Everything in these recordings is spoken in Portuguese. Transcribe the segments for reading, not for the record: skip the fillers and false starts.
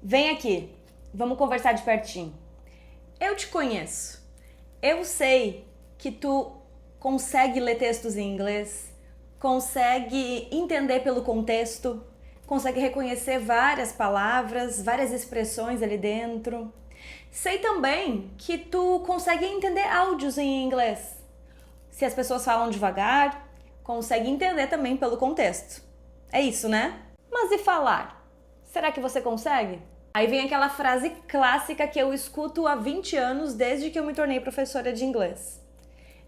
Vem aqui, vamos conversar de pertinho. Eu te conheço. Eu sei que tu consegue ler textos em inglês, consegue entender pelo contexto, consegue reconhecer várias palavras, várias expressões ali dentro. Sei também que tu consegue entender áudios em inglês. Se as pessoas falam devagar, consegue entender também pelo contexto. É isso, né? Mas e falar? Será que você consegue? Aí vem aquela frase clássica que eu escuto há 20 anos desde que eu me tornei professora de inglês.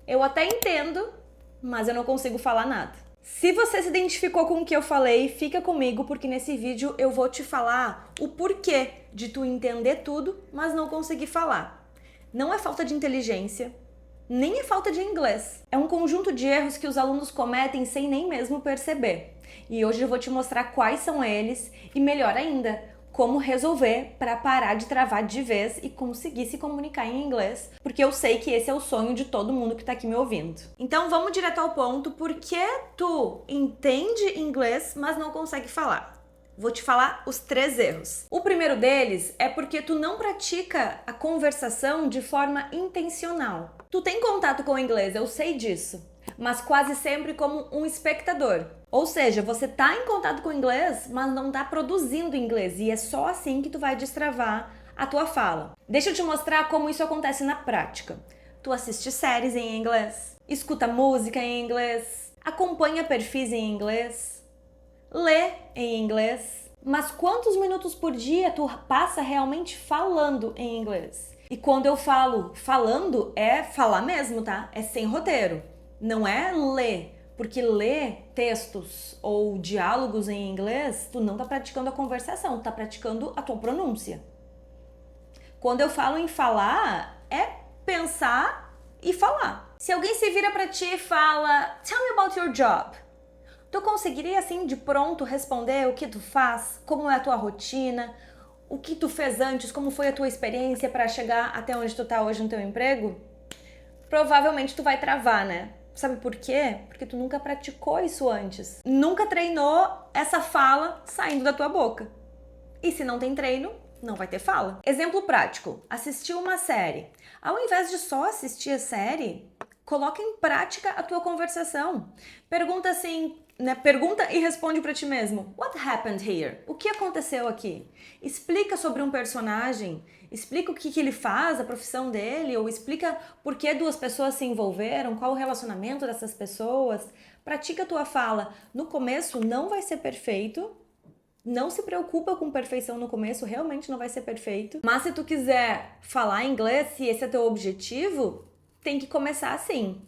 Eu até entendo, mas eu não consigo falar nada. Se você se identificou com o que eu falei, fica comigo porque nesse vídeo eu vou te falar o porquê de tu entender tudo, mas não conseguir falar. Não é falta de inteligência, nem é falta de inglês. É um conjunto de erros que os alunos cometem sem nem mesmo perceber. E hoje eu vou te mostrar quais são eles e, melhor ainda, como resolver para parar de travar de vez e conseguir se comunicar em inglês, porque eu sei que esse é o sonho de todo mundo que tá aqui me ouvindo. Então vamos direto ao ponto, por que tu entende inglês, mas não consegue falar? Vou te falar os 3 erros. O primeiro deles é porque tu não pratica a conversação de forma intencional. Tu tem contato com o inglês, eu sei disso, mas quase sempre como um espectador. Ou seja, você tá em contato com o inglês, mas não tá produzindo inglês, e é só assim que tu vai destravar a tua fala. Deixa eu te mostrar como isso acontece na prática. Tu assiste séries em inglês, escuta música em inglês, acompanha perfis em inglês, lê em inglês, mas quantos minutos por dia tu passa realmente falando em inglês? E quando eu falo falando, é falar mesmo, tá? É sem roteiro, não é ler. Porque ler textos ou diálogos em inglês, tu não tá praticando a conversação, tu tá praticando a tua pronúncia. Quando eu falo em falar, é pensar e falar. Se alguém se vira pra ti e fala, tell me about your job, tu conseguiria assim de pronto responder o que tu faz, como é a tua rotina, o que tu fez antes, como foi a tua experiência para chegar até onde tu tá hoje no teu emprego? Provavelmente tu vai travar, né? Sabe por quê? Porque tu nunca praticou isso antes. Nunca treinou essa fala saindo da tua boca. E se não tem treino, não vai ter fala. Exemplo prático: assistir uma série. Ao invés de só assistir a série, coloca em prática a tua conversação. Pergunta assim, né? Pergunta e responde para ti mesmo. What happened here? O que aconteceu aqui? Explica sobre um personagem, explica o que ele faz, a profissão dele, ou explica por que 2 pessoas se envolveram, qual o relacionamento dessas pessoas. Pratica a tua fala. No começo não vai ser perfeito. Não se preocupa com perfeição no começo, realmente não vai ser perfeito. Mas se tu quiser falar inglês, se esse é teu objetivo, tem que começar assim.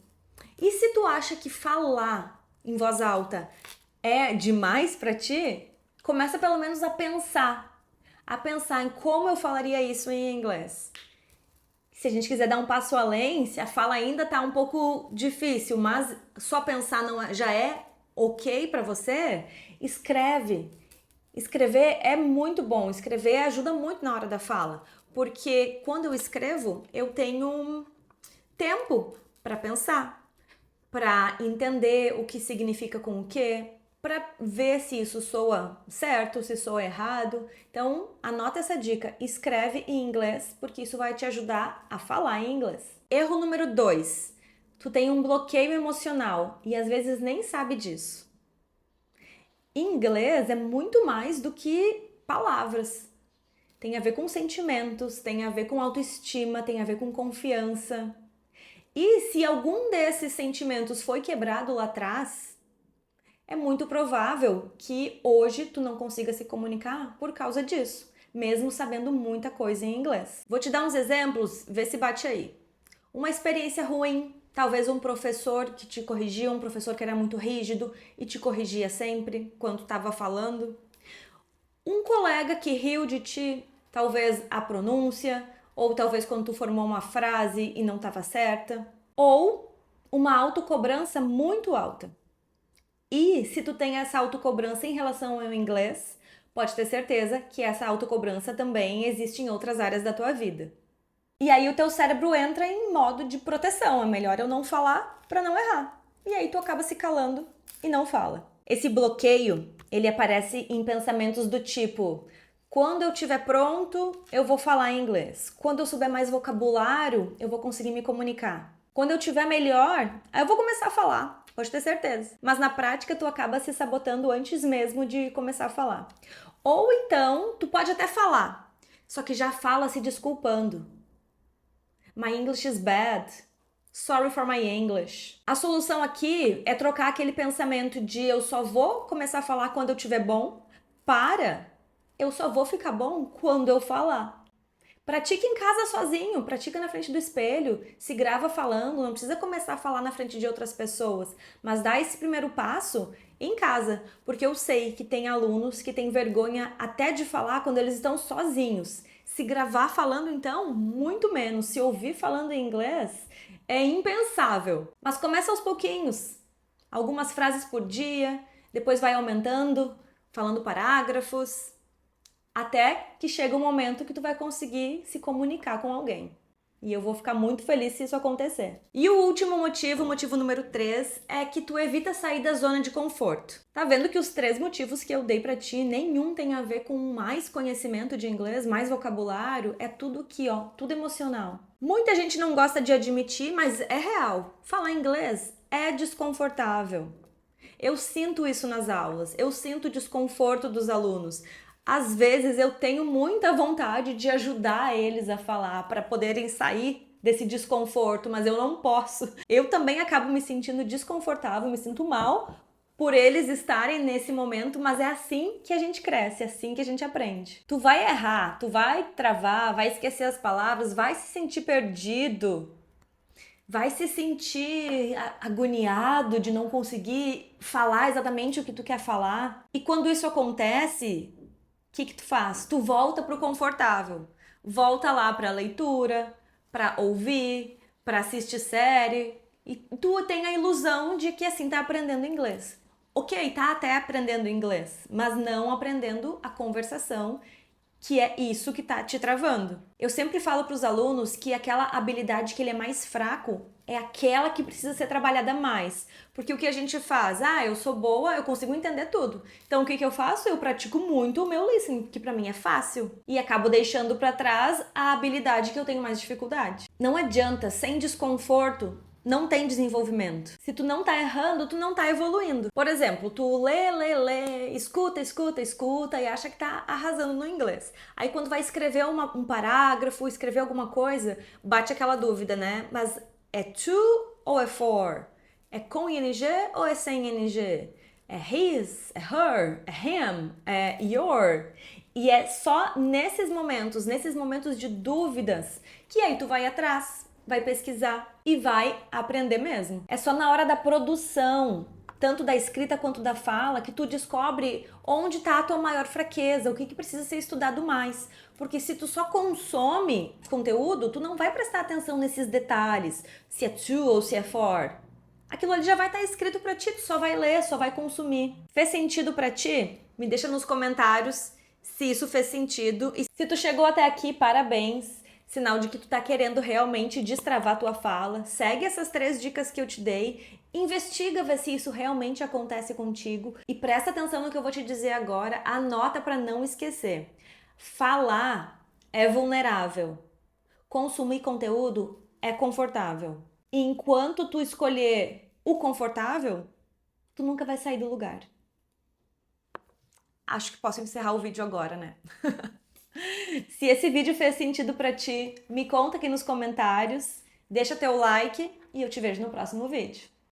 E se tu acha que falar em voz alta é demais pra ti, começa pelo menos a pensar em como eu falaria isso em inglês. Se a gente quiser dar um passo além, se a fala ainda tá um pouco difícil, mas só pensar não já é ok pra você, escreve. Escrever é muito bom, escrever ajuda muito na hora da fala, porque quando eu escrevo, eu tenho tempo para pensar, para entender o que significa com o quê, para ver se isso soa certo, se soa errado. Então, anota essa dica, escreve em inglês, porque isso vai te ajudar a falar em inglês. Erro número 2, tu tem um bloqueio emocional e às vezes nem sabe disso. Inglês é muito mais do que palavras. Tem a ver com sentimentos, tem a ver com autoestima, tem a ver com confiança. E se algum desses sentimentos foi quebrado lá atrás, é muito provável que hoje tu não consiga se comunicar por causa disso, mesmo sabendo muita coisa em inglês. Vou te dar uns exemplos, vê se bate aí. Uma experiência ruim, talvez um professor que te corrigia, um professor que era muito rígido e te corrigia sempre quando estava falando. Um colega que riu de ti, talvez a pronúncia, ou talvez quando tu formou uma frase e não estava certa. Ou uma autocobrança muito alta. E se tu tem essa autocobrança em relação ao inglês, pode ter certeza que essa autocobrança também existe em outras áreas da tua vida. E aí o teu cérebro entra em modo de proteção, é melhor eu não falar para não errar. E aí tu acaba se calando e não fala. Esse bloqueio, ele aparece em pensamentos do tipo, Quando eu estiver pronto, eu vou falar inglês. Quando eu souber mais vocabulário, eu vou conseguir me comunicar. Quando eu estiver melhor, aí eu vou começar a falar. Pode ter certeza. Mas na prática, tu acaba se sabotando antes mesmo de começar a falar. Ou então, tu pode até falar, só que já fala se desculpando. My English is bad. Sorry for my English. A solução aqui é trocar aquele pensamento de eu só vou começar a falar quando eu tiver bom para eu só vou ficar bom quando eu falar. Pratica em casa sozinho, pratica na frente do espelho, se grava falando, não precisa começar a falar na frente de outras pessoas, mas dá esse primeiro passo em casa, porque eu sei que tem alunos que têm vergonha até de falar quando eles estão sozinhos. Se gravar falando, então, muito menos. Se ouvir falando em inglês, é impensável. Mas começa aos pouquinhos. Algumas frases por dia, depois vai aumentando, falando parágrafos, até que chega um momento que tu vai conseguir se comunicar com alguém. E eu vou ficar muito feliz se isso acontecer. E o último motivo, o motivo número 3, é que tu evita sair da zona de conforto. Tá vendo que os 3 motivos que eu dei pra ti, nenhum tem a ver com mais conhecimento de inglês, mais vocabulário, é tudo aqui, ó, tudo emocional. Muita gente não gosta de admitir, mas é real. Falar inglês é desconfortável. Eu sinto isso nas aulas, eu sinto o desconforto dos alunos. Às vezes eu tenho muita vontade de ajudar eles a falar para poderem sair desse desconforto, mas eu não posso. Eu também acabo me sentindo desconfortável, me sinto mal por eles estarem nesse momento, mas é assim que a gente cresce, é assim que a gente aprende. Tu vai errar, tu vai travar, vai esquecer as palavras, vai se sentir perdido, vai se sentir agoniado de não conseguir falar exatamente o que tu quer falar. E quando isso acontece, o que tu faz? Tu volta pro confortável. Volta lá pra leitura, pra ouvir, pra assistir série. E tu tem a ilusão de que assim tá aprendendo inglês. Ok, tá até aprendendo inglês, mas não aprendendo a conversação, que é isso que tá te travando. Eu sempre falo pros alunos que aquela habilidade que ele é mais fraco é aquela que precisa ser trabalhada mais. Porque o que a gente faz? Eu sou boa, eu consigo entender tudo. Então o que eu faço? Eu pratico muito o meu listening, que pra mim é fácil. E acabo deixando pra trás a habilidade que eu tenho mais dificuldade. Não adianta, sem desconforto, não tem desenvolvimento. Se tu não tá errando, tu não tá evoluindo. Por exemplo, tu lê, escuta e acha que tá arrasando no inglês. Aí quando vai escrever um parágrafo, escrever alguma coisa, bate aquela dúvida, né? Mas é to ou é for? É com ing ou é sem ing? É his, é her, é him, é your. E é só nesses momentos de dúvidas, que aí tu vai atrás, vai pesquisar e vai aprender mesmo. É só na hora da produção, tanto da escrita quanto da fala, que tu descobre onde está a tua maior fraqueza, o que precisa ser estudado mais. Porque se tu só consome conteúdo, tu não vai prestar atenção nesses detalhes, se é to ou se é for. Aquilo ali já vai estar escrito pra ti, tu só vai ler, só vai consumir. Fez sentido pra ti? Me deixa nos comentários se isso fez sentido. E se tu chegou até aqui, parabéns. Sinal de que tu tá querendo realmente destravar tua fala. Segue essas 3 dicas que eu te dei. Investiga ver se isso realmente acontece contigo. E presta atenção no que eu vou te dizer agora. Anota para não esquecer. Falar é vulnerável. Consumir conteúdo é confortável. E enquanto tu escolher o confortável, tu nunca vai sair do lugar. Acho que posso encerrar o vídeo agora, né? Se esse vídeo fez sentido pra ti, me conta aqui nos comentários, deixa teu like e eu te vejo no próximo vídeo.